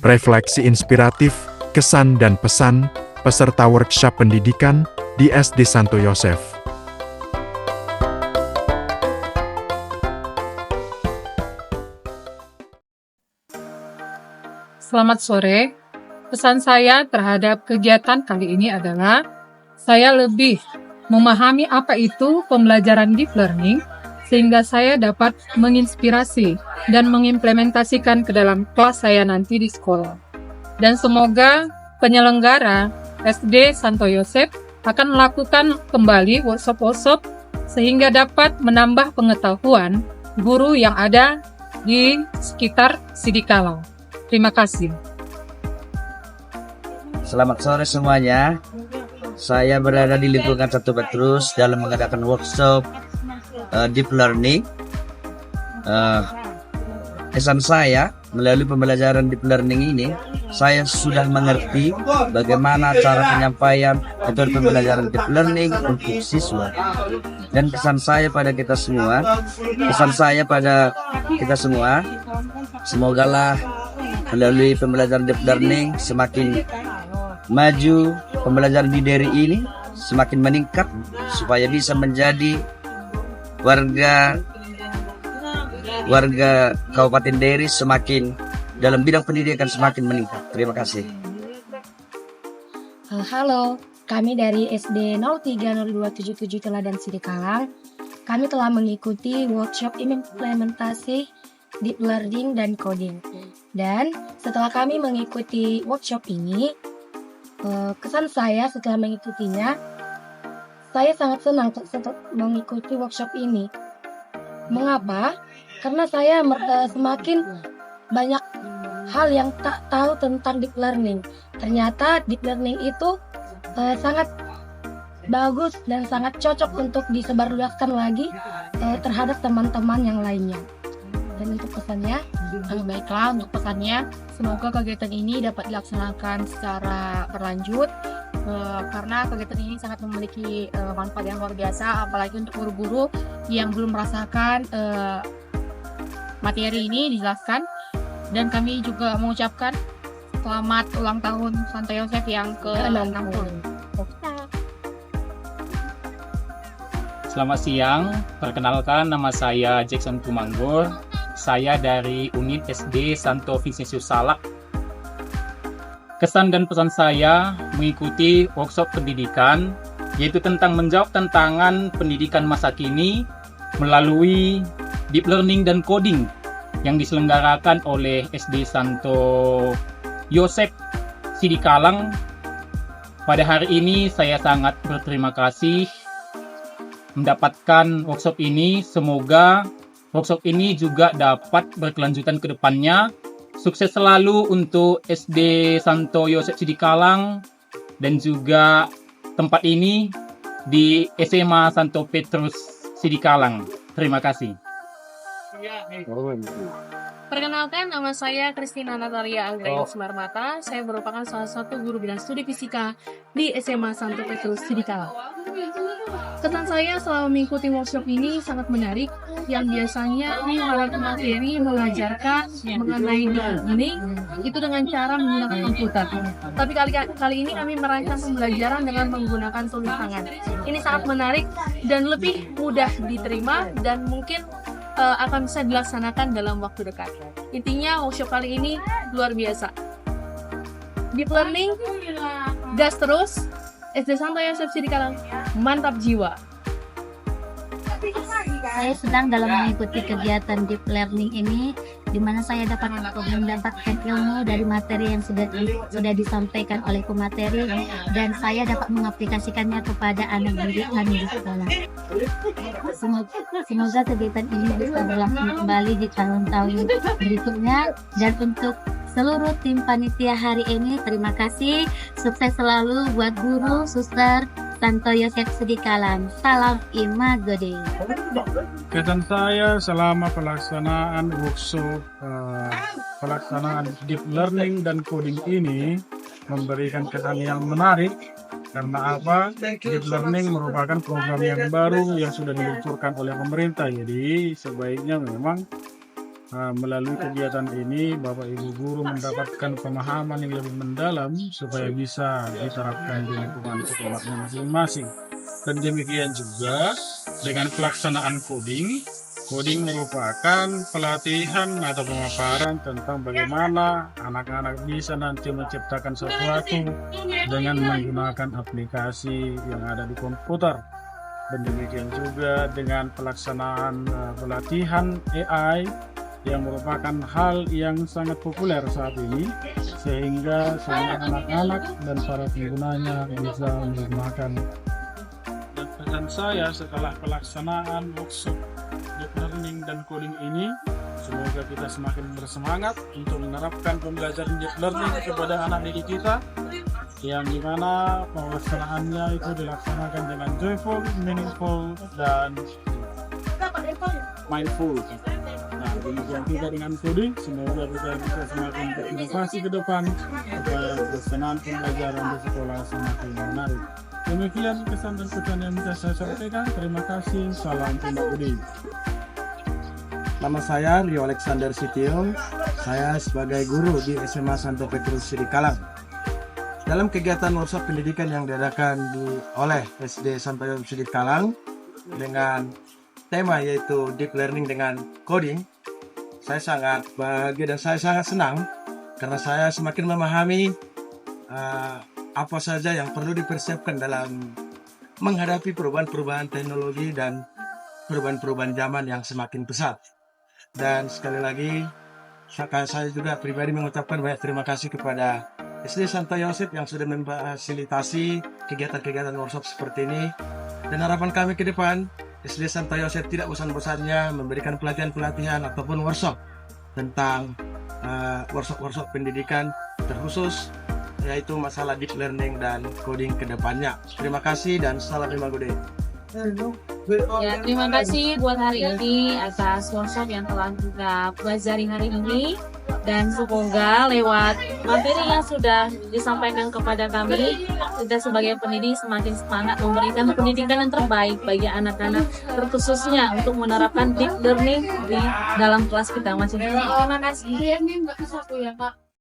refleksi inspiratif, kesan dan pesan, peserta workshop pendidikan di SD Santo Yosef. Selamat sore. Pesan saya terhadap kegiatan kali ini adalah saya lebih memahami apa itu pembelajaran deep learning sehingga saya dapat menginspirasi dan mengimplementasikan ke dalam kelas saya nanti di sekolah. Dan semoga penyelenggara SD Santo Yosef akan melakukan kembali workshop-workshop sehingga dapat menambah pengetahuan guru yang ada di sekitar Sidikalang. Terima kasih. Selamat sore semuanya. Saya berada di lingkungan Satu Petrus dalam mengadakan workshop deep learning. Kesan saya melalui pembelajaran deep learning ini, saya sudah mengerti bagaimana cara penyampaian metode pembelajaran deep learning untuk siswa. Dan kesan saya pada kita semua, semogalah melalui pembelajaran deep learning semakin maju, pembelajaran di daring ini semakin meningkat supaya bisa menjadi warga Kabupaten Deri semakin dalam bidang pendidikan semakin meningkat. Terima kasih. Halo, kami dari SD 030277 Teladan Sidikalang. Kami telah mengikuti workshop implementasi deep learning dan coding. Dan setelah kami mengikuti workshop ini, kesan saya setelah mengikutinya, saya sangat senang setelah mengikuti workshop ini. Mengapa? Karena saya semakin banyak hal yang tak tahu tentang deep learning. Ternyata deep learning itu sangat bagus dan sangat cocok untuk disebarluaskan lagi terhadap teman-teman yang lainnya. Dan untuk pesannya, baiklah untuk pesannya, semoga kegiatan ini dapat dilaksanakan secara berlanjut karena kegiatan ini sangat memiliki manfaat yang luar biasa, apalagi untuk guru-guru yang belum merasakan materi ini dijelaskan. Dan kami juga mengucapkan selamat ulang tahun Santo Yosef yang ke-60. Selamat siang, perkenalkan nama saya Jackson Tumanggur. Saya dari unit SD Santo Vincentius Salak. Kesan dan pesan saya mengikuti workshop pendidikan, yaitu tentang menjawab tantangan pendidikan masa kini melalui deep learning dan coding yang diselenggarakan oleh SD Santo Yosef Sidikalang. Pada hari ini saya sangat berterima kasih mendapatkan workshop ini. Semoga workshop ini juga dapat berkelanjutan ke depannya. Sukses selalu untuk SD Santo Yosef Sidikalang dan juga tempat ini di SMA Santo Petrus Sidikalang. Terima kasih. Perkenalkan, nama saya Christina Natalia Anggraini Sumarmata. Saya merupakan salah satu guru bidang studi fisika di SMA Santo Petrus Sidikalang. Kesan saya selama mengikuti workshop ini sangat menarik, yang biasanya di materi mengajarkan mengenai learning itu dengan cara menggunakan komputer. Tapi kali ini kami merancang pembelajaran dengan menggunakan tulis tangan. Ini sangat menarik dan lebih mudah diterima dan mungkin akan bisa dilaksanakan dalam waktu dekat. Intinya workshop kali ini luar biasa. Deep learning, gas terus. SD Santo Yosef Sidikalang, mantap jiwa. Saya sedang dalam mengikuti kegiatan deep learning ini, di mana saya dapat mendapatkan ilmu dari materi yang sudah disampaikan oleh pemateri, dan saya dapat mengaplikasikannya kepada anak didik kami di sekolah. Semoga kegiatan ini bisa berlangsung kembali di tahun-tahun berikutnya. Dan untuk seluruh tim panitia hari ini, terima kasih. Sukses selalu buat guru, suster Santo Yosef Sidikalang. Salam Imago Dei. Kesan saya selama pelaksanaan workshop pelaksanaan deep learning dan coding ini memberikan kesan yang menarik. Karena apa? Deep learning merupakan program yang baru yang sudah diluncurkan oleh pemerintah. Jadi sebaiknya memang Melalui kegiatan ini, Bapak Ibu guru mendapatkan pemahaman yang lebih mendalam supaya bisa diterapkan di lingkungan sekolahnya masing-masing. Dan demikian juga dengan pelaksanaan coding. Coding merupakan pelatihan atau pemaparan tentang bagaimana anak-anak bisa nanti menciptakan sesuatu dengan menggunakan aplikasi yang ada di komputer. Dan demikian juga dengan pelaksanaan pelatihan AI yang merupakan hal yang sangat populer saat ini, sehingga semua anak-anak dan para penggunanya bisa menggunakan. Dan pesan saya setelah pelaksanaan workshop deep learning dan coding ini, semoga kita semakin bersemangat untuk menerapkan pembelajaran deep learning kepada anak didik kita, yang dimana pelaksanaannya itu dilaksanakan dengan joyful, meaningful, dan mindful. Nah, demikian juga dengan coding, semoga kita bisa semakin berinovasi ke depan supaya pelaksanaan pembelajaran di sekolah semakin menarik. Demikian kesan dan pesan yang bisa saya sampaikan. Terima kasih. Salam tindak budi. Nama saya Rio Alexander Sitio. Saya sebagai guru di SMA Santo Petrus Sidikalang. Dalam kegiatan workshop pendidikan yang diadakan oleh SD Santo Petrus Sidikalang dengan tema yaitu Deep Learning dengan Coding, saya sangat bahagia dan saya sangat senang karena saya semakin memahami apa saja yang perlu dipersiapkan dalam menghadapi perubahan-perubahan teknologi dan perubahan-perubahan zaman yang semakin pesat. Dan sekali lagi, saya juga pribadi mengucapkan banyak terima kasih kepada SD Santo Yosef yang sudah memfasilitasi kegiatan-kegiatan workshop seperti ini. Dan harapan kami ke depan, SD Santo Yosef tidak bosan-bosannya memberikan pelatihan-pelatihan ataupun workshop tentang workshop pendidikan terkhusus yaitu masalah deep learning dan coding ke depannya. Terima kasih dan salam Lima Gede. Ya, terima kasih buat hari ini atas workshop yang telah kita pelajari hari ini, dan semoga lewat materi yang sudah disampaikan kepada kami, kita sebagai pendidik semakin semangat memberikan pendidikan yang terbaik bagi anak-anak, terkhususnya untuk menerapkan deep learning di dalam kelas kita masing-masing. Terima kasih.